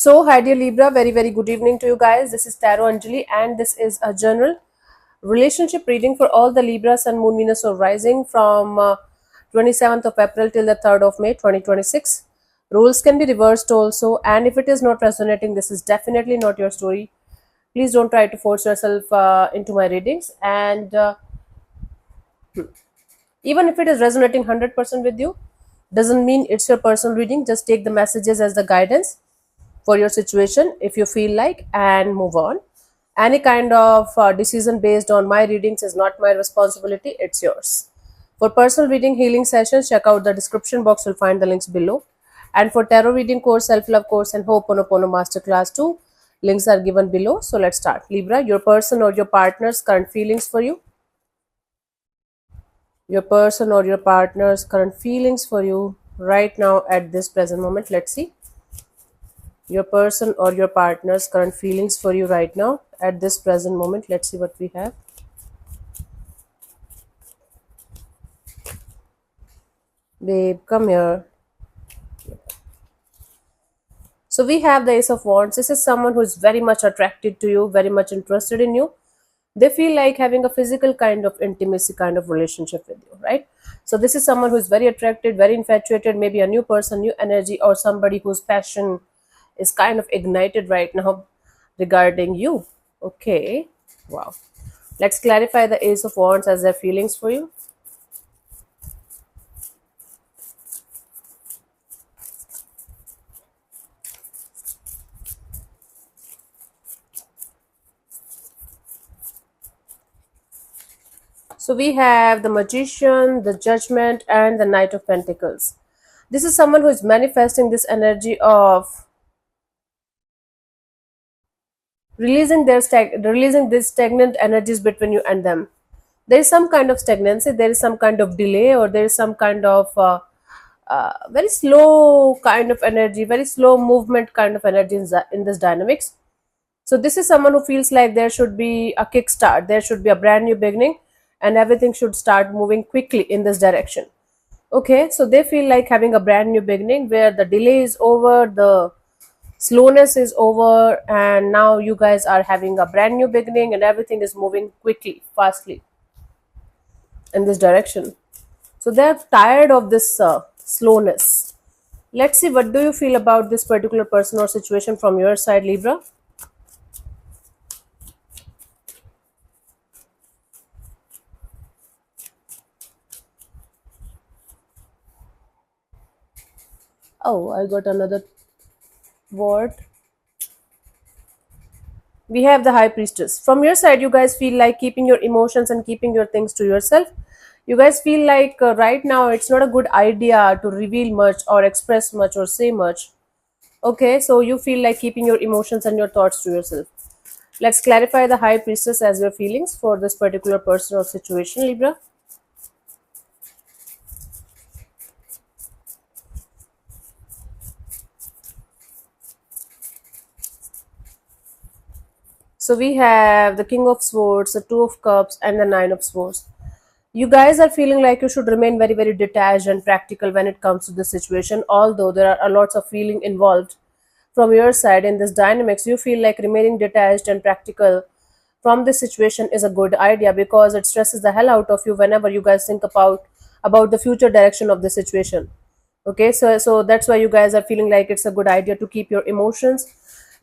So, hi dear Libra, very good evening to you guys. This is Tarot Anjali, and this is a general relationship reading for all the Libra, Sun, Moon, Venus, or Rising from 27th of April till the 3rd of May 2026. Rules can be reversed also, and if it is not resonating, this is definitely not your story. Please don't try to force yourself into my readings. And even if it is resonating 100% with you, doesn't mean it's your personal reading. Just take the messages as the guidance for your situation if you feel like, and move on. Any kind of decision based on my readings is not my responsibility, it's yours. For personal reading healing sessions, check out the description box, you'll find the links below. And for tarot reading course, self-love course, and Ho'oponopono masterclass too, links are given below. So let's start. Libra, your person or your partner's current feelings for you. Your person or your partner's current feelings for you right now at this present moment. Let's see your person or your partner's current feelings for you right now at this present moment. Let's see what we have. Babe, come here. So we have the Ace of Wands. This is someone who is very much attracted to you, very much interested in you. They feel like having a physical kind of intimacy kind of relationship with you, right? So this is someone who is very attracted, very infatuated, maybe a new person, new energy, or somebody whose passion is kind of ignited right now regarding you. Okay, wow. Let's clarify the Ace of Wands as their feelings for you. So we have the Magician, the Judgment, and the Knight of Pentacles. This is someone who is manifesting this energy of releasing these stagnant energies between you and them. There is some kind of stagnancy, there is some kind of delay, or there is some kind of very slow kind of energy, very slow movement kind of energy in this dynamics. So this is someone who feels like there should be a kickstart, there should be a brand new beginning, and everything should start moving quickly in this direction. Okay, so they feel like having a brand new beginning where the delay is over, the slowness is over, and now you guys are having a brand new beginning and everything is moving quickly, fastly in this direction. So they're tired of this slowness. Let's see, what do you feel about this particular person or situation from your side, Libra? Oh, I got another word. We have the High Priestess. From your side, you guys feel like keeping your emotions and keeping your things to yourself. You guys feel like right now it's not a good idea to reveal much or express much or say much. Okay, so you feel like keeping your emotions and your thoughts to yourself. Let's clarify the High Priestess as your feelings for this particular person or situation, Libra. So we have the King of Swords, the Two of Cups, and the Nine of Swords. You guys are feeling like you should remain very detached and practical when it comes to the situation, although there are a lots of feeling involved from your side in this dynamics. You feel like remaining detached and practical from this situation is a good idea because it stresses the hell out of you whenever you guys think about the future direction of the situation. Okay, so that's why you guys are feeling like it's a good idea to keep your emotions,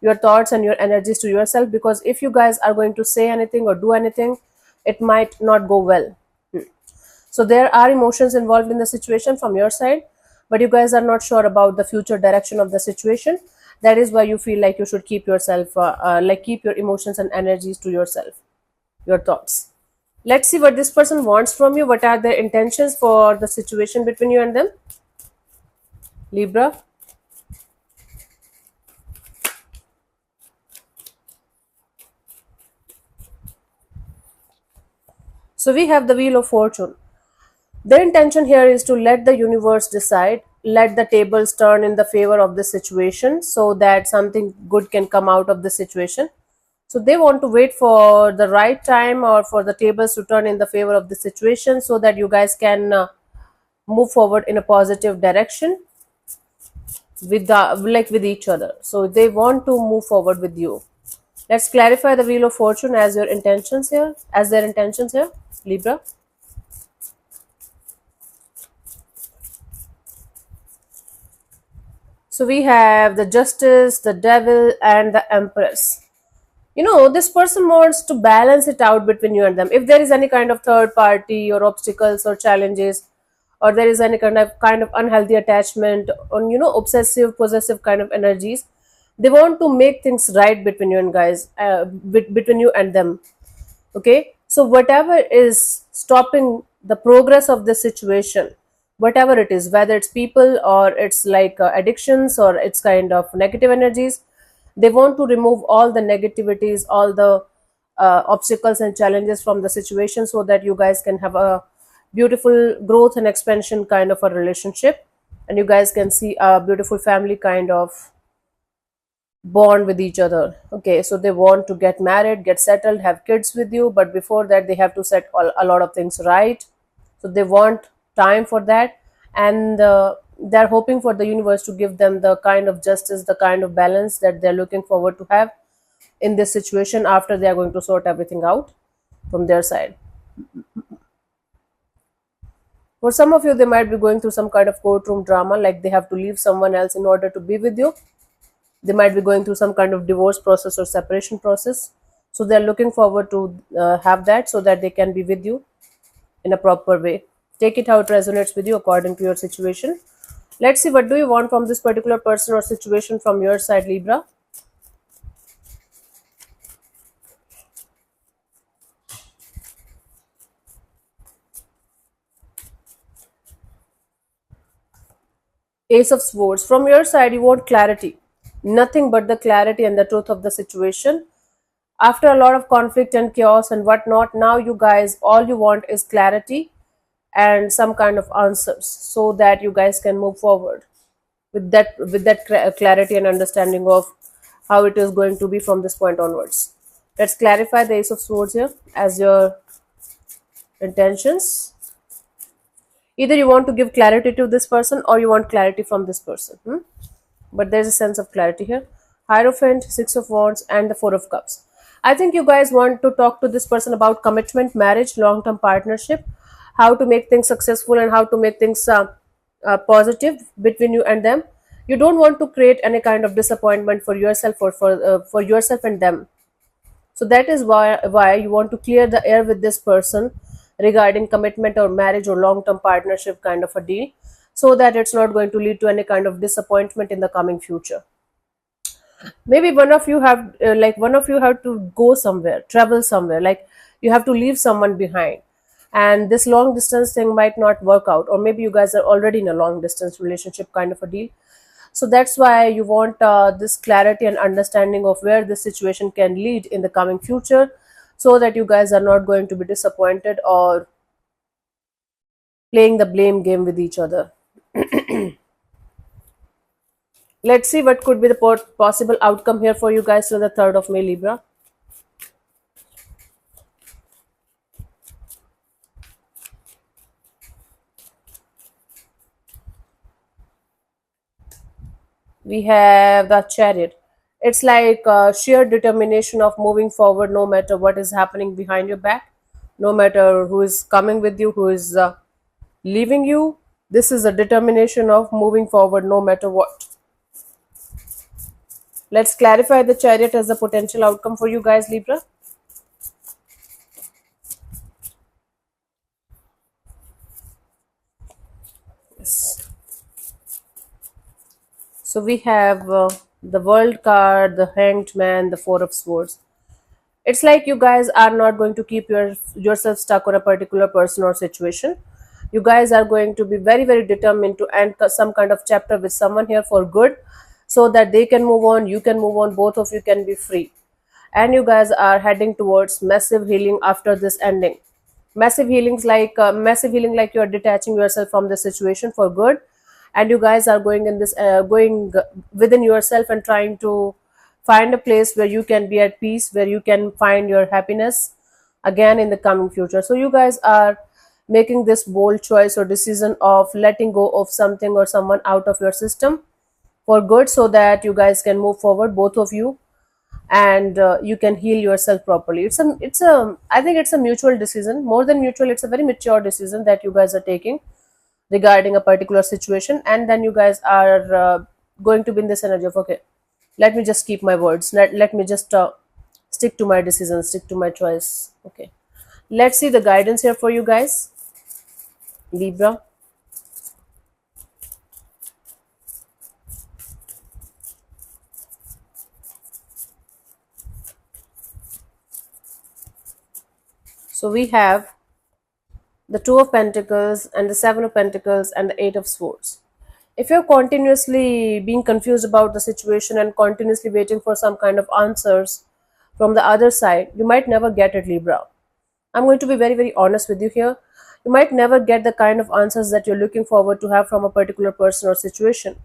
your thoughts, and your energies to yourself, because if you guys are going to say anything or do anything, it might not go well. So there are emotions involved in the situation from your side, but you guys are not sure about the future direction of the situation. That is why you feel like you should keep yourself like keep your emotions and energies to yourself, your thoughts. Let's see what this person wants from you. What are their intentions for the situation between you and them, Libra? So we have the Wheel of Fortune. Their intention here is to let the universe decide, let the tables turn in the favor of the situation so that something good can come out of the situation. So they want to wait for the right time or for the tables to turn in the favor of the situation so that you guys can move forward in a positive direction. with the like with each other, so they want to move forward with you. Let's clarify the wheel of fortune as your intentions here, as their intentions here, Libra. So we have the justice, the devil, and the empress. This person wants to balance it out between you and them. If there is any kind of third party or obstacles or challenges, or there is any kind of unhealthy attachment on obsessive possessive kind of energies, they want to make things right between you and guys, between you and them. Okay, so whatever is stopping the progress of the situation, whatever it is, whether it's people or it's like addictions or it's kind of negative energies, they want to remove all the negativities, all the obstacles and challenges from the situation, so that you guys can have a beautiful growth and expansion kind of a relationship, and you guys can see a beautiful family kind of bond with each other. Okay, so they want to get married, get settled, have kids with you, but before that they have to set a lot of things right. So they want time for that, and they're hoping for the universe to give them the kind of justice, the kind of balance that they're looking forward to have in this situation after they are going to sort everything out from their side. For some of you, they might be going through some kind of courtroom drama, like they have to leave someone else in order to be with you. They might be going through some kind of divorce process or separation process, so they're looking forward to have that, so that they can be with you in a proper way. Take it how it resonates with you according to your situation. Let's see, what do you want from this particular person or situation from your side, Libra? Ace of Swords. From your side, you want clarity. Nothing but the clarity and the truth of the situation. After a lot of conflict and chaos and whatnot, now you guys, all you want is clarity and some kind of answers, so that you guys can move forward with that clarity and understanding of how it is going to be from this point onwards. Let's clarify the Ace of Swords here as your intentions. Either you want to give clarity to this person or you want clarity from this person. But there's a sense of clarity here. Hierophant, Six of Wands, and the Four of Cups. I think you guys want to talk to this person about commitment, marriage, long-term partnership, how to make things successful and how to make things positive between you and them. You don't want to create any kind of disappointment for yourself or for yourself and them. So that is why you want to clear the air with this person regarding commitment or marriage or long term partnership kind of a deal, so that it's not going to lead to any kind of disappointment in the coming future. Maybe one of you have to go somewhere, travel somewhere, like you have to leave someone behind, and this long distance thing might not work out, or maybe you guys are already in a long distance relationship kind of a deal. So that's why you want this clarity and understanding of where this situation can lead in the coming future, so that you guys are not going to be disappointed or playing the blame game with each other. Let's see what could be the possible outcome here for you guys to the 3rd of May, Libra. We have the Chariot. It's like sheer determination of moving forward no matter what is happening behind your back, no matter who is coming with you, who is leaving you. This is a determination of moving forward no matter what. Let's clarify the Chariot as a potential outcome for you guys, Libra. Yes. So we have the World card, the Hanged Man, the Four of Swords. It's like you guys are not going to keep yourself stuck on a particular person or situation. You guys are going to be very, very determined to end some kind of chapter with someone here for good, so that they can move on, you can move on, both of you can be free. And you guys are heading towards massive healing after this ending. Massive healing, like you're detaching yourself from the situation for good, and you guys are going within yourself and trying to find a place where you can be at peace, where you can find your happiness again in the coming future. So you guys are making this bold choice or decision of letting go of something or someone out of your system for good, so that you guys can move forward, both of you, and you can heal yourself properly. It's a I think it's a mutual decision. More than mutual, it's a very mature decision that you guys are taking regarding a particular situation, and then you guys are going to be in this energy of, okay, let me just keep my words, let me just stick to my decision, stick to my choice. Okay, let's see the guidance here for you guys, Libra. So we have the Two of Pentacles and the Seven of Pentacles and the Eight of Swords. If you're continuously being confused about the situation and continuously waiting for some kind of answers from the other side, you might never get it, Libra. I'm going to be very, very honest with you here. You might never get the kind of answers that you're looking forward to have from a particular person or situation.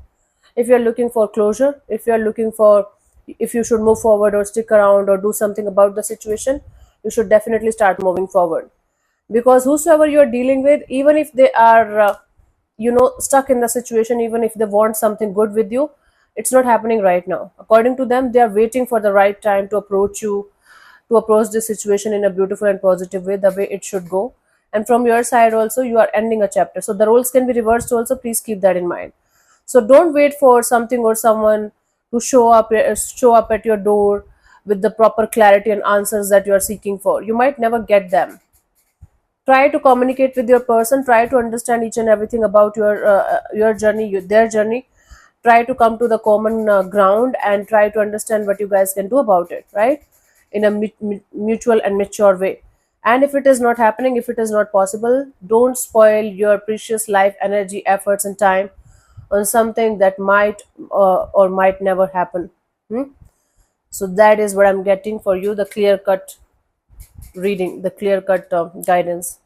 If you're looking for closure, if you're looking for if you should move forward or stick around or do something about the situation, you should definitely start moving forward. Because whosoever you're dealing with, even if they are stuck in the situation, even if they want something good with you, it's not happening right now. According to them, they are waiting for the right time to approach you, to approach this situation in a beautiful and positive way, the way it should go. And from your side also, you are ending a chapter, so the roles can be reversed also. Please keep that in mind. So don't wait for something or someone to show up at your door with the proper clarity and answers that you are seeking for. You might never get them. Try to communicate with your person, try to understand each and everything about your journey, their journey. Try to come to the common ground and try to understand what you guys can do about it, right, in a mutual and mature way. And if it is not happening, if it is not possible, don't spoil your precious life, energy, efforts and time on something that might or might never happen. Hmm? So that is what I'm getting for you, the clear cut reading, the clear cut guidance.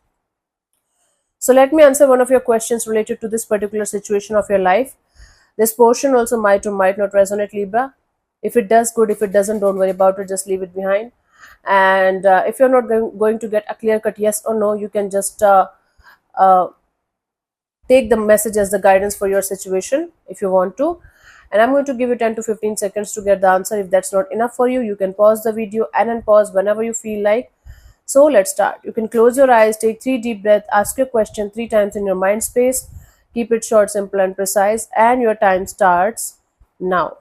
So let me answer one of your questions related to this particular situation of your life. This portion also might or might not resonate, Libra. If it does, good. If it doesn't, don't worry about it. Just leave it behind. And if you're not going to get a clear cut yes or no, you can just uh, take the message as the guidance for your situation if you want to. And I'm going to give you 10 to 15 seconds to get the answer. If that's not enough for you, you can pause the video and unpause whenever you feel like. So let's start. You can close your eyes, take 3 deep breaths, ask your question 3 times in your mind space. Keep it short, simple and precise, and your time starts now.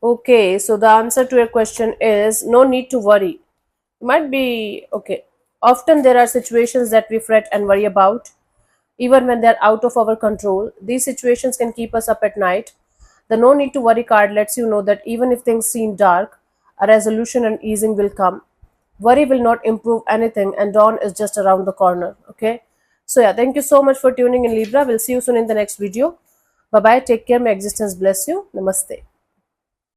Okay, so the answer to your question is no need to worry. Might be okay. Often there are situations that we fret and worry about, even when they're out of our control. These situations can keep us up at night. The no need to worry card lets you know that even if things seem dark, a resolution and easing will come. Worry will not improve anything, and dawn is just around the corner. Okay. So, yeah, thank you so much for tuning in, Libra. We'll see you soon in the next video. Bye bye. Take care. May existence bless you. Namaste.